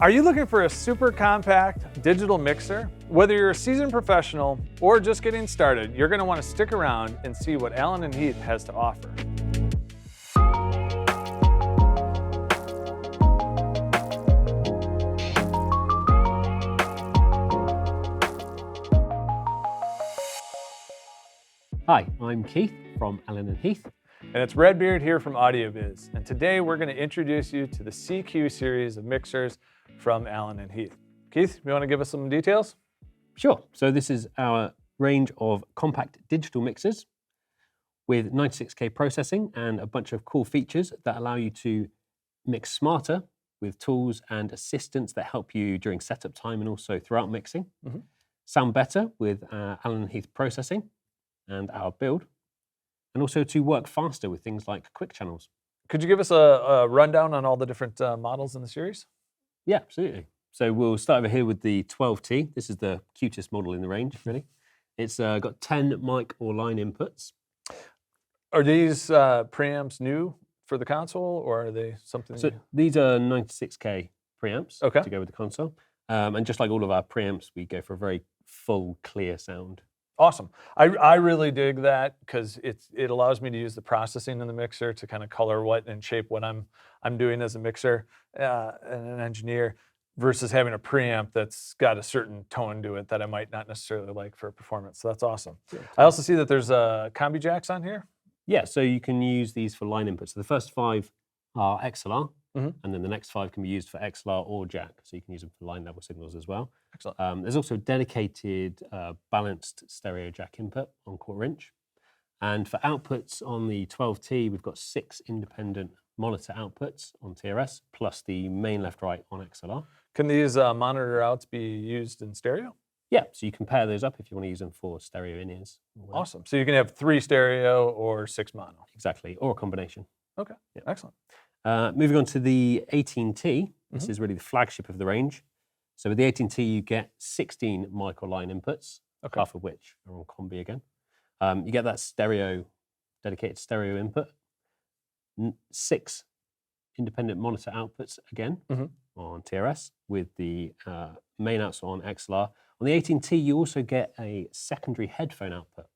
Are you looking for a super compact digital mixer? Whether you're a seasoned professional or just getting started, you're going to want to stick around and see what A&H Heath has to offer. Hi, I'm Keith from A&H Heath. And it's Redbeard here from AudioViz. And today we're going to introduce you to the CQ series of mixers from A&H Heath. Keith, you want to give us some details? Sure. So this is our range of compact digital mixers with 96K processing and a bunch of cool features that allow you to mix smarter with tools and assistants that help you during setup time and also throughout mixing. Sound better with A&H Heath processing and our build, and also to work faster with things like quick channels. Could you give us a rundown on all the different models in the series? Yeah, absolutely. So we'll start over here with the 12T. This is the cutest model in the range, really. It's got 10 mic or line inputs. Are these preamps new for the console, or are they something? So these are 96K preamps to go with the console. And just like all of our preamps, we go for a very full, clear sound. Awesome. I really dig that because it allows me to use the processing in the mixer to kind of color what and shape what I'm doing as a mixer and an engineer, versus having a preamp that's got a certain tone to it that I might not necessarily like for performance. So that's awesome. Yeah, I also see that there's combi jacks on here. Yeah, so you can use these for line inputs. So the first 5 are XLR, and then the next 5 can be used for XLR or jack. So you can use them for line level signals as well. Excellent. There's also dedicated balanced stereo jack input on 1/4 inch. And for outputs on the 12T, we've got 6 independent monitor outputs on TRS, plus the main left-right on XLR. Can these monitor outs be used in stereo? Yeah, so you can pair those up if you want to use them for stereo in-ears. Awesome. So you can have 3 stereo or 6 mono. Exactly, or a combination. Okay, yeah. Excellent. Moving on to the 18T, this is really the flagship of the range. So with the 18T, you get 16 mic or line inputs, half of which are on combi again. You get that dedicated stereo input, 6 independent monitor outputs again on TRS, with the main outs on XLR. On the 18T, you also get a secondary headphone output.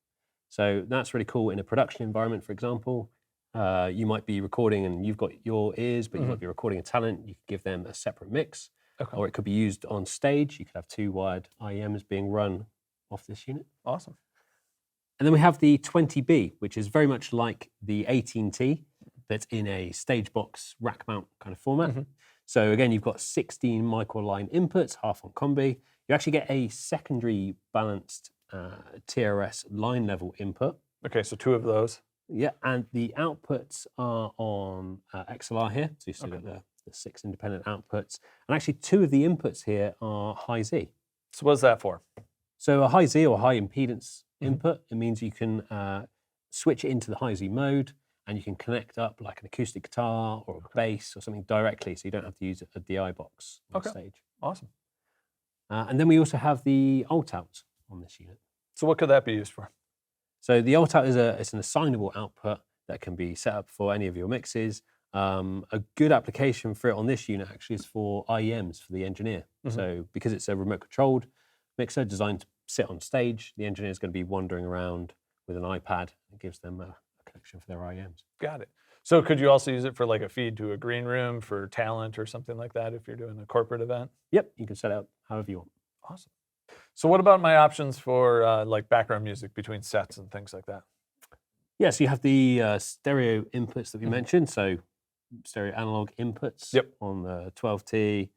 So that's really cool in a production environment, for example. You might be recording and you've got your ears, but you might be recording a talent. You could give them a separate mix, or it could be used on stage. You could have 2 wired IEMs being run off this unit. Awesome. And then we have the 20B, which is very much like the 18T, that's in a stage box rack mount kind of format. So again, you've got 16 mic or line inputs, half on combi. You actually get a secondary balanced TRS line level input. Okay, so 2 of those. Yeah, and the outputs are on XLR here. So you still got the 6 independent outputs. And actually 2 of the inputs here are high Z. So what's that for? So a high Z or high impedance input, it means you can switch it into the high Z mode, and you can connect up like an acoustic guitar or a bass or something directly, so you don't have to use a DI box on stage. Awesome. And then we also have the alt out on this unit. So what could that be used for? So the alt out is an assignable output that can be set up for any of your mixes. A good application for it on this unit actually is for IEMs for the engineer. So because it's a remote controlled mixer designed to sit on stage, the engineer is going to be wandering around with an iPad. It gives them a connection for their IEMs. Got it. So could you also use it for like a feed to a green room for talent or something like that if you're doing a corporate event? Yep, you can set it up however you want. Awesome. So what about my options for like background music between sets and things like that? Yeah, so you have the stereo inputs that we mentioned. So stereo analog inputs on the 12T,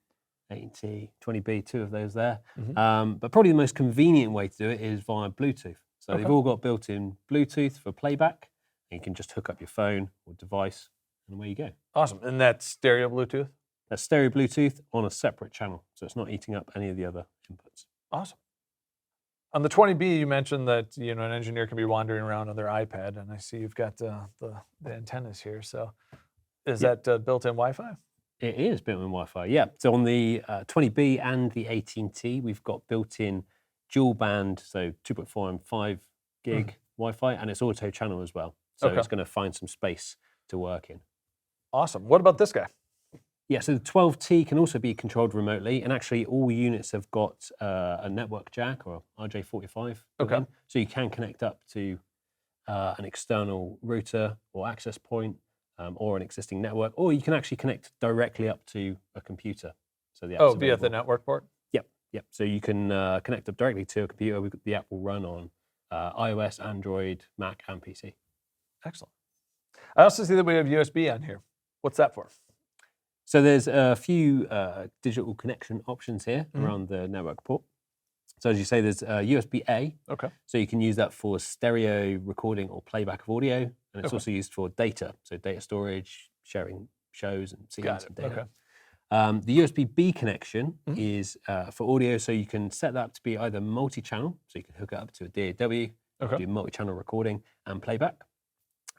18T, 20B, 2 of those there. But probably the most convenient way to do it is via Bluetooth. So they've all got built-in Bluetooth for playback. And you can just hook up your phone or device, and away you go. Awesome. And that's stereo Bluetooth? That's stereo Bluetooth on a separate channel, so it's not eating up any of the other inputs. Awesome. On the 20B, you mentioned that an engineer can be wandering around on their iPad, and I see you've got the antennas here. So is that built-in Wi-Fi? It is built-in Wi-Fi, yeah. So on the 20B and the 18T, we've got built-in dual band, so 2.4 and 5 gig Wi-Fi, and it's auto channel as well. So it's going to find some space to work in. Awesome. What about this guy? Yeah, so the 12T can also be controlled remotely, and actually all units have got a network jack or RJ45. Okay. in, so you can connect up to an external router or access point or an existing network, or you can actually connect directly up to a computer. So the app's Via the available. network port? Yep. So you can connect up directly to a computer. The app will run on iOS, Android, Mac, and PC. Excellent. I also see that we have USB on here. What's that for? So there's a few digital connection options here around the network port. So as you say, there's USB-A. Okay. So you can use that for stereo recording or playback of audio, and it's also used for data, so data storage, sharing shows and scenes and data. Okay. The USB-B connection is for audio, so you can set that up to be either multi-channel, so you can hook it up to a DAW, do multi-channel recording and playback,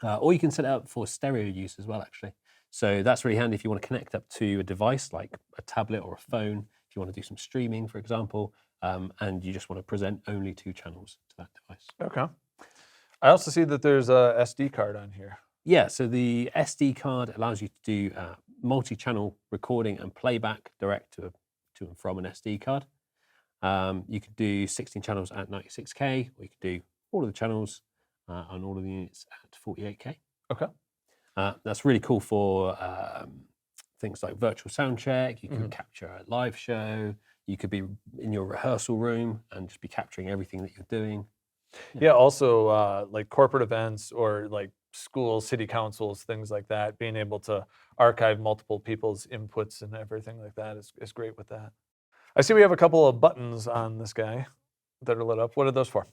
or you can set it up for stereo use as well, actually. So that's really handy if you want to connect up to a device like a tablet or a phone, if you want to do some streaming, for example, and you just want to present only 2 channels to that device. Okay. I also see that there's a SD card on here. Yeah, so the SD card allows you to do multi-channel recording and playback direct to and from an SD card. You could do 16 channels at 96K, or you could do all of the channels on all of the units at 48K. Okay. That's really cool for things like virtual sound check. You can capture a live show. You could be in your rehearsal room and just be capturing everything that you're doing. Yeah, also like corporate events or like schools, city councils, things like that, being able to archive multiple people's inputs and everything like that is great with that. I see we have a couple of buttons on this guy that are lit up. What are those for?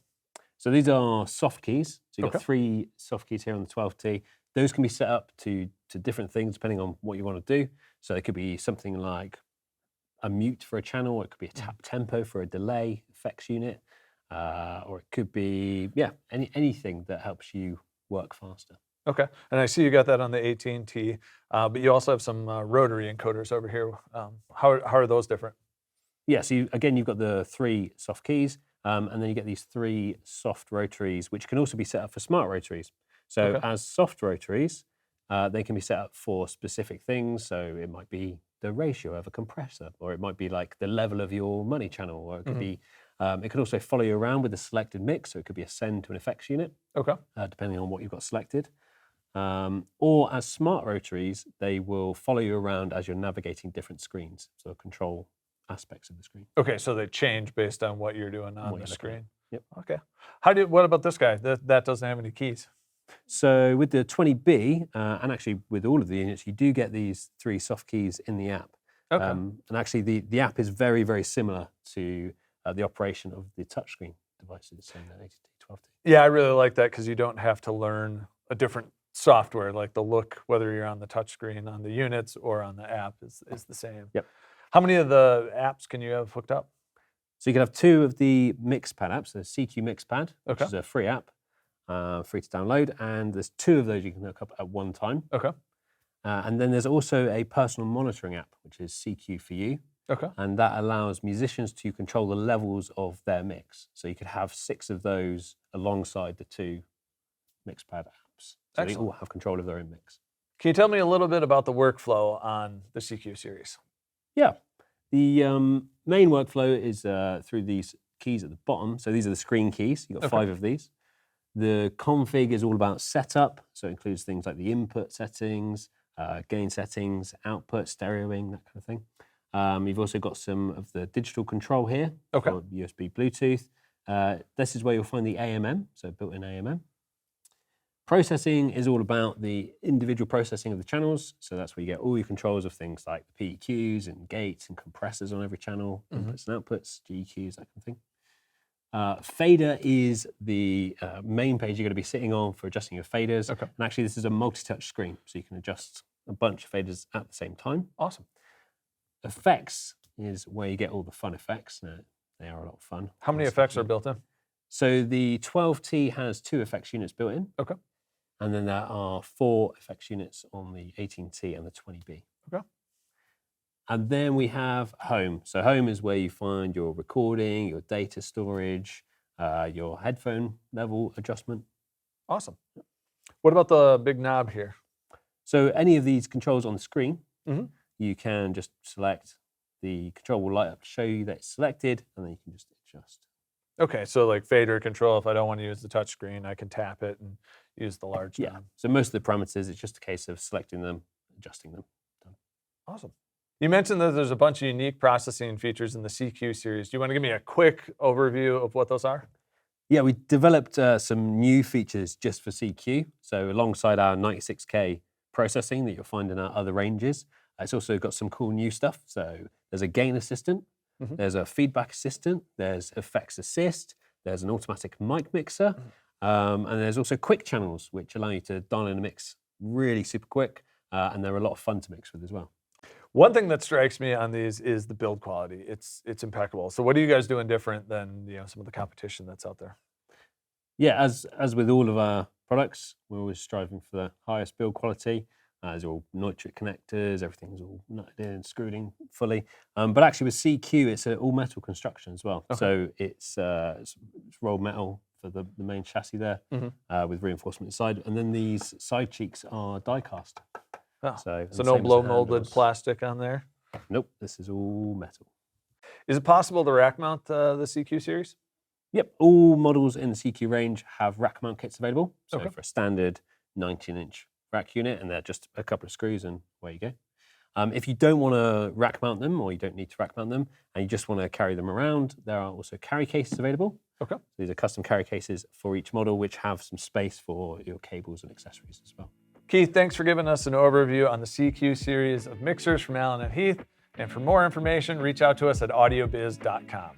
So these are soft keys. So you've got Okay. 3 soft keys here on the 12T. Those can be set up to different things depending on what you want to do. So it could be something like a mute for a channel, or it could be a tap tempo for a delay effects unit, or it could be, anything that helps you work faster. Okay, and I see you got that on the AT&T, but you also have some rotary encoders over here. How are those different? Yeah, so you've got the 3 soft keys, and then you get these 3 soft rotaries, which can also be set up for smart rotaries. So as soft rotaries, they can be set up for specific things. So it might be the ratio of a compressor, or it might be like the level of your money channel, or it could be, it could also follow you around with a selected mix. So it could be a send to an effects unit, depending on what you've got selected. Or as smart rotaries, they will follow you around as you're navigating different screens. So control aspects of the screen. Okay, so they change based on what you're doing on the screen. Yep. Okay. What about this guy? That doesn't have any keys. So with the 20B, and actually with all of the units, you do get these 3 soft keys in the app. Okay. And actually the app is very, very similar to the operation of the touchscreen devices in the AT&T 12T. Yeah, I really like that because you don't have to learn a different software, like the look, whether you're on the touchscreen on the units or on the app is the same. Yep. How many of the apps can you have hooked up? So you can have 2 of the Mixpad apps, the CQ Mixpad, which Okay. is a free app, free to download, and there's 2 of those you can hook up at one time. Okay. And then there's also a personal monitoring app, which is CQ for You, Okay. and that allows musicians to control the levels of their mix. So you could have 6 of those alongside the 2 Mixpad apps. So they all have control of their own mix. Can you tell me a little bit about the workflow on the CQ series? Yeah, the main workflow is through these keys at the bottom. So these are the screen keys. You've got 5 of these. The config is all about setup. So it includes things like the input settings, gain settings, output, stereoing, that kind of thing. You've also got some of the digital control here for USB, Bluetooth. This is where you'll find the AMM, so built-in AMM. Processing is all about the individual processing of the channels. So that's where you get all your controls of things like the PEQs and gates and compressors on every channel, inputs and outputs, GEQs, that kind of thing. Fader is the main page you're going to be sitting on for adjusting your faders. Okay. And actually, this is a multi-touch screen, so you can adjust a bunch of faders at the same time. Awesome. Effects is where you get all the fun effects. Now, they are a lot of fun. How many effects are built in? So the 12T has 2 effects units built in. Okay. And then there are 4 effects units on the 18T and the 20B. Okay. And then we have home. So home is where you find your recording, your data storage, your headphone level adjustment. Awesome. What about the big knob here? So any of these controls on the screen, you can just select, the control will light up to show you that it's selected, and then you can just adjust. Okay, so like fader control, if I don't want to use the touch screen, I can tap it and use the large Yeah, knob. so most of the parameters, it's just a case of selecting them, adjusting them. Done. Awesome. You mentioned that there's a bunch of unique processing features in the CQ series. Do you want to give me a quick overview of what those are? Yeah, we developed some new features just for CQ. So alongside our 96K processing that you'll find in our other ranges, it's also got some cool new stuff. So there's a gain assistant, there's a feedback assistant, there's effects assist, there's an automatic mic mixer, and there's also quick channels, which allow you to dial in a mix really super quick, and they're a lot of fun to mix with as well. One thing that strikes me on these is the build quality. It's impeccable. So what are you guys doing different than some of the competition that's out there? Yeah, as with all of our products, we're always striving for the highest build quality. There's all nitric connectors, everything's all nutted in and screwed in fully. But actually with CQ, it's an all metal construction as well. Okay. So it's rolled metal for the main chassis there, with reinforcement inside. And then these side cheeks are die cast. Oh, So no same as blow the molded handles. plastic on there. Nope, this is all metal. Is it possible to rack mount the CQ series? Yep, all models in the CQ range have rack mount kits available. So Okay. for a standard 19-inch rack unit, and they're just a couple of screws and away you go. If you don't want to rack mount them, or you don't need to rack mount them, and you just want to carry them around, there are also carry cases available. Okay. These are custom carry cases for each model, which have some space for your cables and accessories as well. Keith, thanks for giving us an overview on the CQ series of mixers from Allen & Heath. And for more information, reach out to us at audiobiz.com.